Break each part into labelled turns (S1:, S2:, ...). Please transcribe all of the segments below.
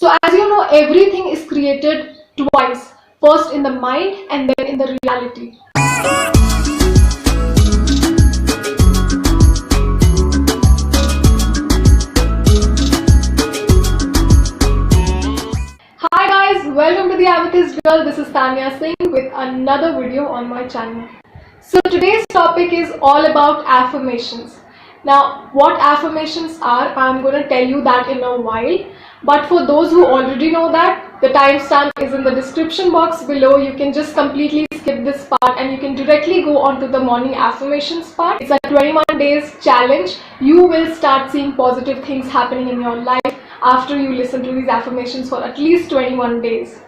S1: So as you know, everything is created twice, first in the mind and then in the reality. Hi guys, welcome to the Amethyst Girl. This is Tanya Singh with another video on my channel. So today's topic is all about affirmations. Now, what affirmations are, I'm going to tell you that in a while. But for those who already know that, the timestamp is in the description box below. You can just completely skip this part and you can directly go on to the morning affirmations part. It's a 21 days challenge. You will start seeing positive things happening in your life after you listen to these affirmations for at least 21 days.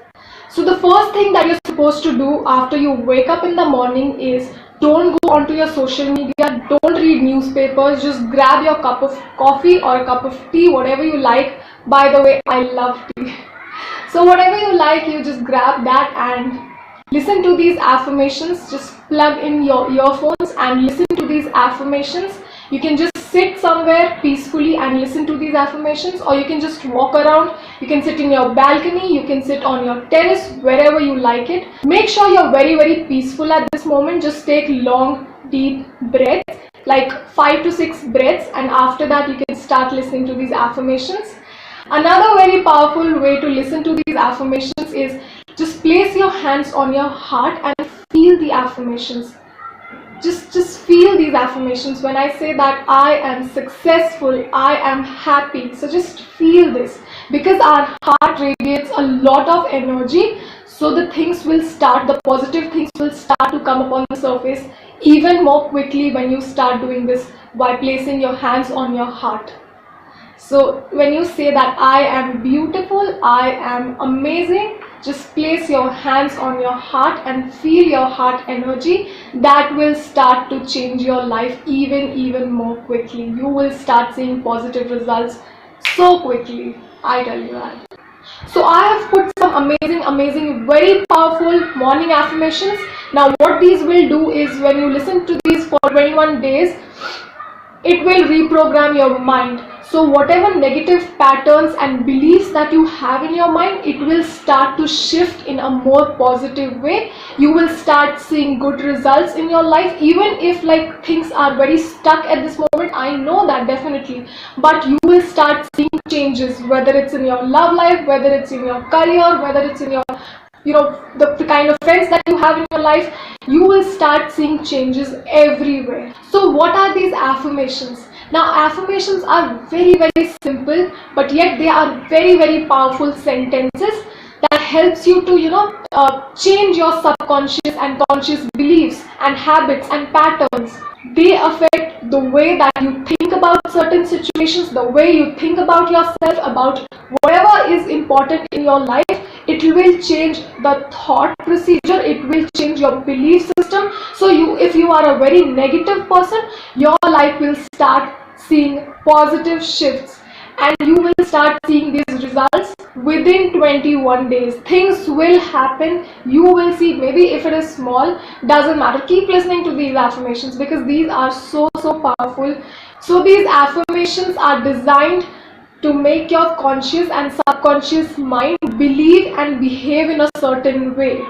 S1: So the first thing that you're supposed to do after you wake up in the morning is don't go onto your social media, don't read newspapers, just grab your cup of coffee or a cup of tea, whatever you like. By the way, I love tea. So whatever you like, you just grab that and listen to these affirmations. Just plug in your earphones and listen to these affirmations. You can just sit somewhere peacefully and listen to these affirmations, or you can just walk around. You can sit in your balcony, you can sit on your terrace, wherever you like it. Make sure you're very peaceful at this moment. Just take long deep breaths, like 5 to 6 breaths, and after that you can start listening to these affirmations. Another very powerful way to listen to these affirmations is just place your hands on your heart and feel the affirmations. Just feel these affirmations. When I say that I am successful, I am happy, so just feel this, because our heart radiates a lot of energy, so the positive things will start to come up on the surface even more quickly when you start doing this by placing your hands on your heart. So when you say that I am beautiful, I am amazing, just place your hands on your heart and feel your heart energy. That will start to change your life even more quickly. You will start seeing positive results so quickly, I tell you that. So I have put some amazing, very powerful morning affirmations. Now what these will do is, when you listen to these for 21 days, it will reprogram your mind. So whatever negative patterns and beliefs that you have in your mind, it will start to shift in a more positive way. You will start seeing good results in your life, even if like things are very stuck at this moment. I know that definitely, but you will start seeing changes, whether it's in your love life, whether it's in your career, whether it's in your the kind of friends that you have in your life. You will start seeing changes everywhere. So what are these affirmations? Now affirmations are very simple, but yet they are very powerful sentences that helps you to change your subconscious and conscious beliefs and habits and patterns. They affect the way that you think about certain situations, the way you think about yourself, about whatever is important in your life. It will change the thought procedure, it will change your belief system. So if you are a very negative person, your life will start seeing positive shifts, and you will start seeing these results within 21 days. Things will happen, you will see. Maybe if it is small, doesn't matter, keep listening to these affirmations, because these are so powerful. So these affirmations are designed to make your conscious and subconscious mind believe and behave in a certain way.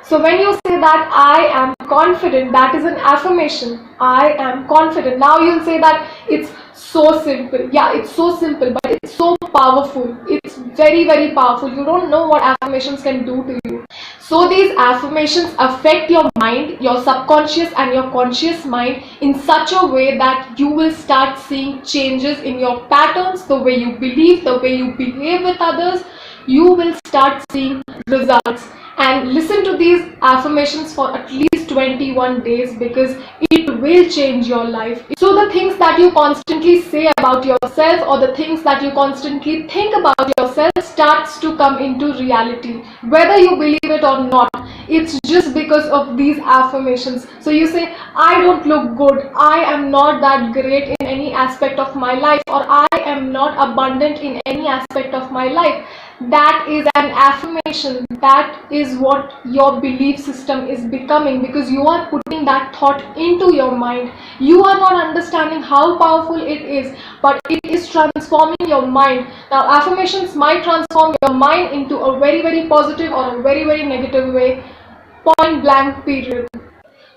S1: So when you say that I am confident, that is an affirmation. I am confident. Now you'll say that it's so simple. Yeah, it's so simple, but it's so powerful. It's very powerful. You don't know what affirmations can do to you. So these affirmations affect your mind, your subconscious and your conscious mind in such a way that you will start seeing changes in your patterns, the way you believe, the way you behave with others. You will start seeing results. And listen to these affirmations for at least 21 days, because it will change your life. So the things that you constantly say about yourself, or the things that you constantly think about yourself, starts to come into reality, whether you believe it or not. It's just because of these affirmations. So you say, I don't look good, I am not that great in any aspect of my life, or I am not abundant in any aspect of my life. that is an affirmation. That is what your belief system is becoming, because you are putting that thought into your mind. You are not understanding how powerful it is, but it is transforming your mind. Now, affirmations might transform your mind into a very, very positive or a very, very negative way, point blank period.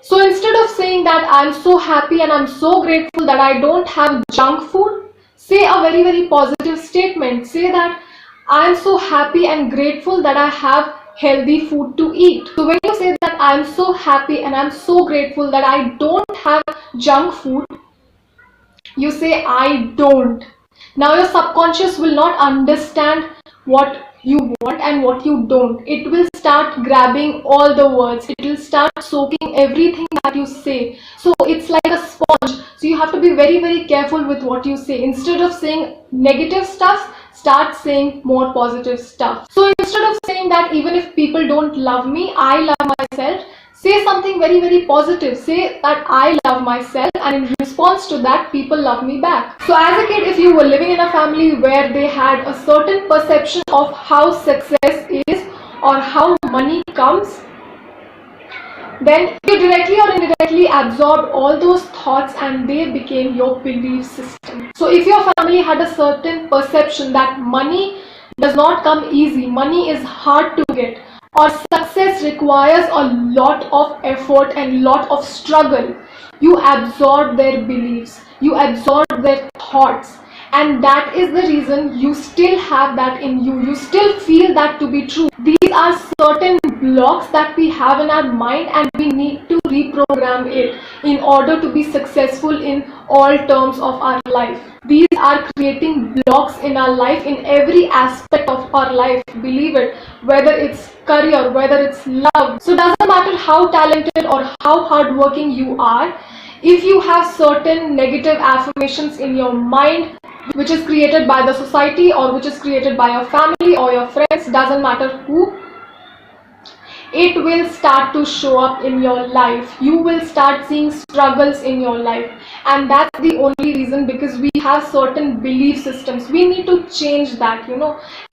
S1: So instead of saying that I'm so happy and I'm so grateful that I don't have junk food, say a very, very positive statement. Say that I'm so happy and grateful that I have healthy food to eat. So when you say that I'm so happy and I'm so grateful that I don't have junk food, you say I don't. Now your subconscious will not understand what you want and what you don't. It will start grabbing all the words. It will start soaking everything that you say. So it's like a sponge. So you have to be very, very careful with what you say. Instead of saying negative stuff, start saying more positive stuff. So instead of saying that even if people don't love me, I love myself, say something very, very positive. Say that I love myself, and in response to that, people love me back. So as a kid, if you were living in a family where they had a certain perception of how success is or how money comes, then you directly or indirectly absorbed all those thoughts and they became your belief system. So if your family had a certain perception that money does not come easy, money is hard to get, or success requires a lot of effort and lot of struggle, you absorb their beliefs, you absorb their thoughts, and that is the reason you still have that in you. You still feel that to be true. These are certain blocks that we have in our mind, and we need to reprogram it in order to be successful in all terms of our life. These are creating blocks in our life, in every aspect of our life. Believe it, whether it's career, whether it's love. So doesn't matter how talented or how hardworking you are, if you have certain negative affirmations in your mind, which is created by the society or which is created by your family or your friends, doesn't matter who, it will start to show up in your life. You will start seeing struggles in your life, and that's the only reason, because we have certain belief systems. We need to change that,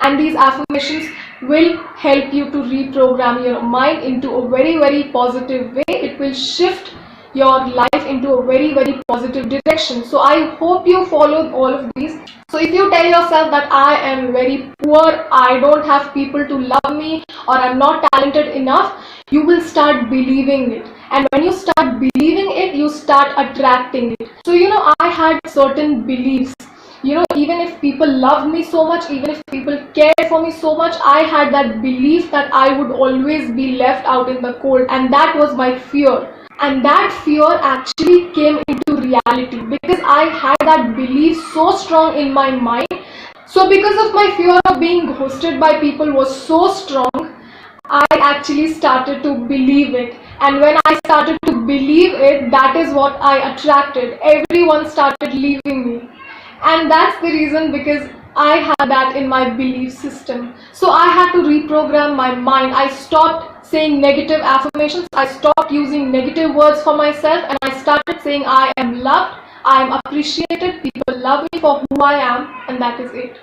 S1: and these affirmations will help you to reprogram your mind into a very, very positive way. It will shift your life into a very, very positive direction. So I hope you followed all of these. So if you tell yourself that I am very poor, I don't have people to love me, or I'm not talented enough, you will start believing it. And when you start believing it, you start attracting it. So I had certain beliefs. Even if people love me so much, even if people care for me so much, I had that belief that I would always be left out in the cold, and that was my fear. And that fear actually came into reality because I had that belief so strong in my mind. So because of my fear of being ghosted by people was so strong, I actually started to believe it. And when I started to believe it, that is what I attracted. Everyone started leaving me. And that's the reason, because I had that in my belief system. So I had to reprogram my mind. I stopped saying negative affirmations. I stopped using negative words for myself, and I started saying I am loved, I am appreciated, people love me for who I am, and that is it.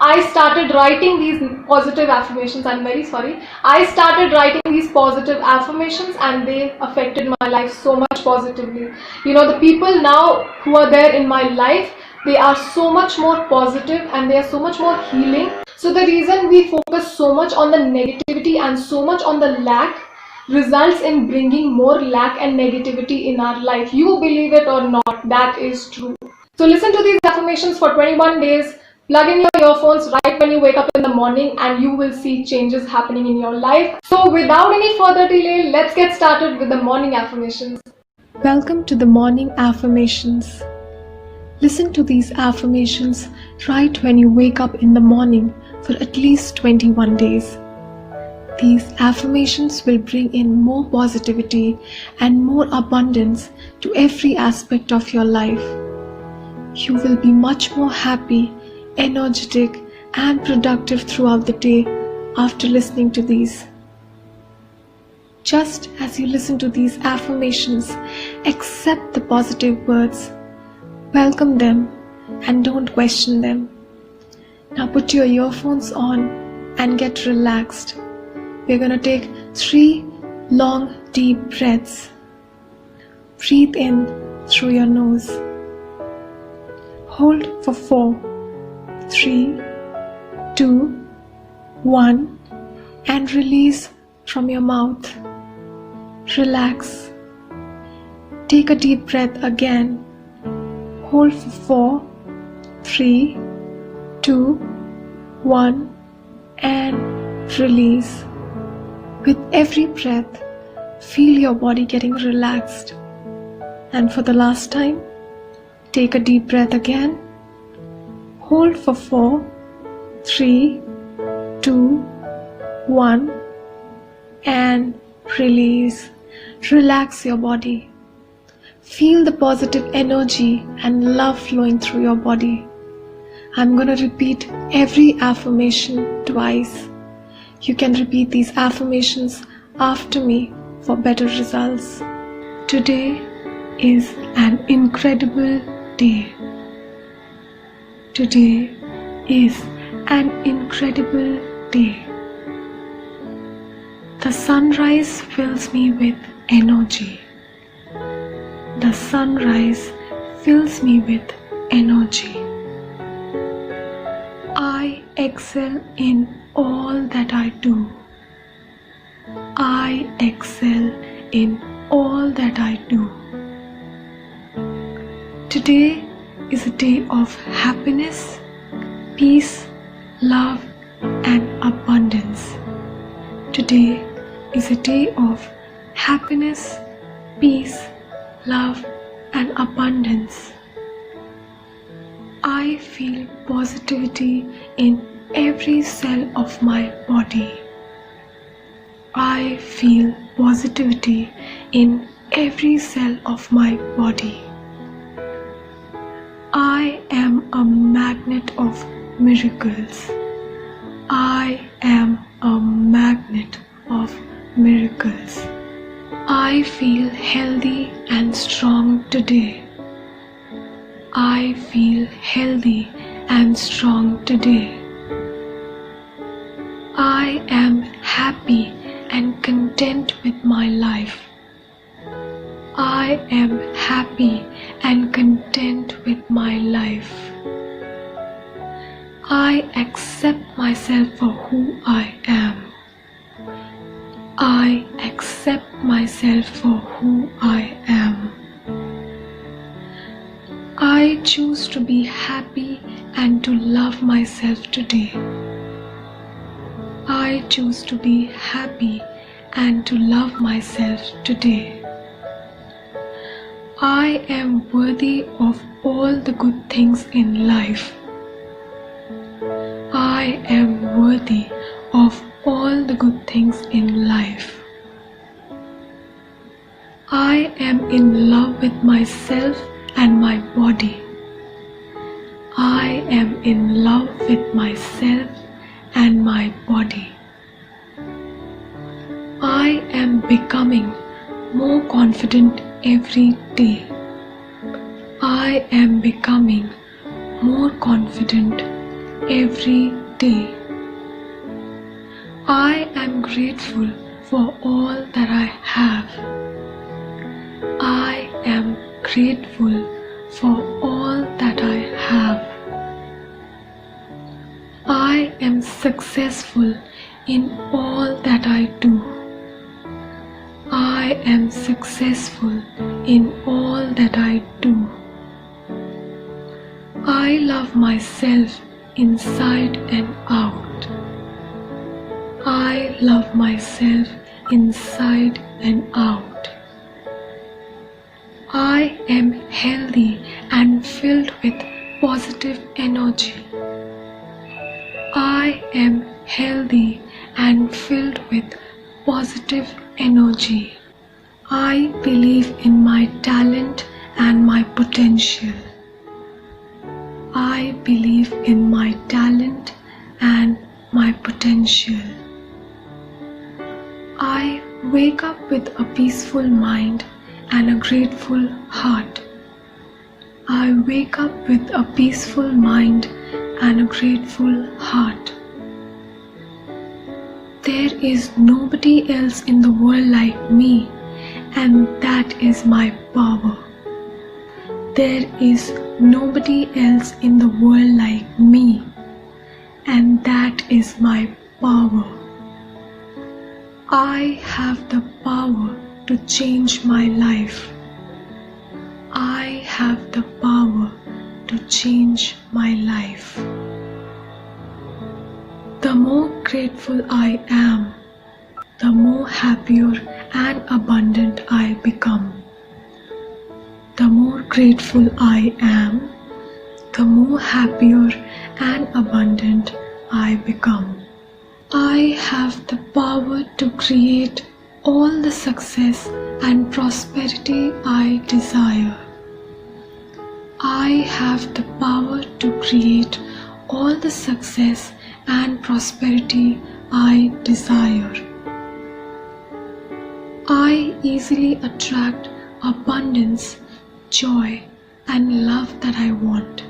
S1: I started writing these positive affirmations. I'm very sorry. I started writing these positive affirmations, and they affected my life so much positively. The people now who are there in my life, they are so much more positive and they are so much more healing. So the reason we focus so much on the negativity and so much on the lack results in bringing more lack and negativity in our life. You believe it or not, that is true. So listen to these affirmations for 21 days. Plug in your earphones right when you wake up in the morning, and you will see changes happening in your life. So without any further delay, let's get started with the morning affirmations. Welcome to the morning affirmations. Listen to these affirmations right when you wake up in the morning for at least 21 days. These affirmations will bring in more positivity and more abundance to every aspect of your life. You will be much more happy, energetic, and productive throughout the day after listening to these. Just as you listen to these affirmations, accept the positive words. Welcome them and don't question them. Now put your earphones on and get relaxed. We're going to take 3 long deep breaths. Breathe in through your nose. Hold for 4, 3, 2, 1 and release from your mouth. Relax. Take a deep breath again. Hold for 4, 3, 2, 1 and release. With every breath, feel your body getting relaxed. And for the last time, take a deep breath again. Hold for 4, 3, 2, 1 and release. Relax your body. Feel the positive energy and love flowing through your body. I'm going to repeat every affirmation twice. You can repeat these affirmations after me for better results. Today is an incredible day. Today is an incredible day. The sunrise fills me with energy. The sunrise fills me with energy. I excel in all that I do. I excel in all that I do. Today is a day of happiness, peace, love and abundance. Today is a day of happiness, peace, love and abundance. I feel positivity in every cell of my body. I feel positivity in every cell of my body. I am a magnet of miracles. I am a magnet of miracles. I feel healthy and strong today. I feel healthy and strong today. I am happy and content with my life. I am happy and content with my life. I accept myself for who I am. I accept myself for who I am. I choose to be happy and to love myself today. I choose to be happy and to love myself today. I am worthy of all the good things in life. I am worthy of all the good things in life. I am in love with myself and my body. I am in love with myself and my body. I am becoming more confident every day. I am becoming more confident every day. I am grateful for all that I have. I am grateful for all that I have. I am successful in all that I do. I am successful in all that I do. I love myself inside and out. I love myself inside and out. I am healthy and filled with positive energy. I am healthy and filled with positive energy. I believe in my talent and my potential. I believe in my talent and my potential. I wake up with a peaceful mind and a grateful heart. I wake up with a peaceful mind and a grateful heart. There is nobody else in the world like me, and that is my power. There is nobody else in the world like me, and that is my power. I have the power to change my life. I have the power to change my life. The more grateful I am, the more happier and abundant I become. The more grateful I am, the more happier and abundant I become. I have the power to create all the success and prosperity I desire. I have the power to create all the success and prosperity I desire. I easily attract abundance, joy, and love that I want.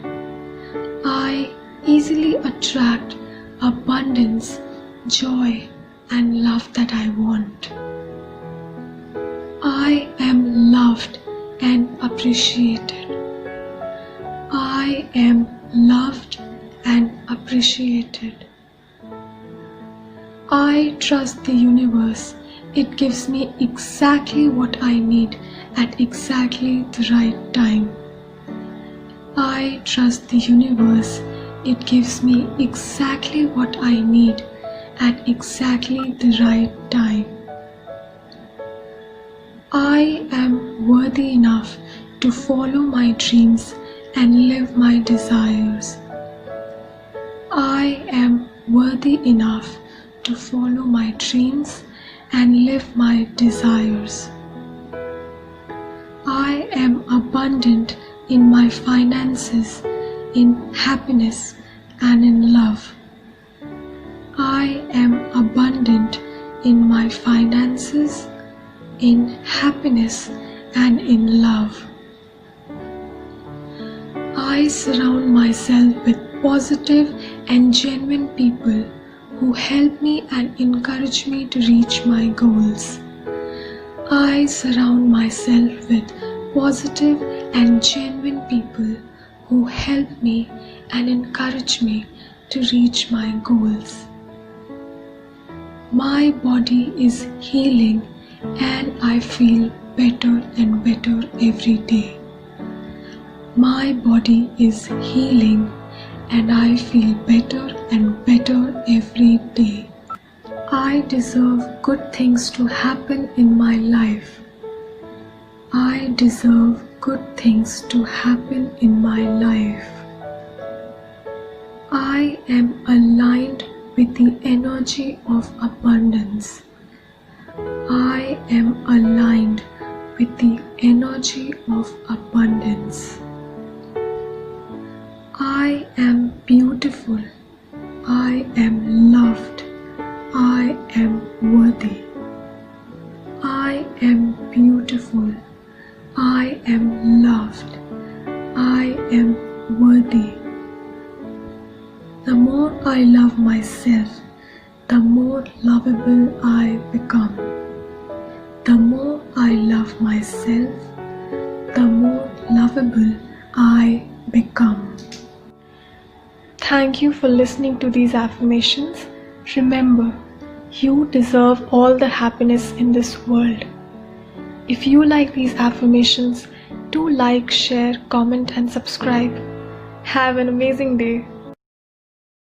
S1: I easily attract abundance, joy, and love that I want. I am loved and appreciated. I am loved and appreciated. I trust the universe. It gives me exactly what I need at exactly the right time. I trust the universe. It gives me exactly what I need at exactly the right time. I am worthy enough to follow my dreams and live my desires. I am worthy enough to follow my dreams and live my desires. I am abundant in my finances, in happiness, and in love. I am abundant in my finances, in happiness, and in love. I surround myself with positive and genuine people who help me and encourage me to reach my goals. I surround myself with positive and genuine people who help me and encourage me to reach my goals. My body is healing and I feel better and better every day. My body is healing and I feel better and better every day. I deserve good things to happen in my life. I deserve good things to happen in my life. I am aligned with the energy of abundance. I am aligned with the energy of abundance. I am beautiful. I am loved. I am worthy. I am beautiful. I am loved. I am worthy. The more I love myself, the more lovable I become. The more I love myself, the more lovable I become. Thank you for listening to these affirmations. Remember, you deserve all the happiness in this world. If you like these affirmations, do like, share, comment, and subscribe. Have an amazing day.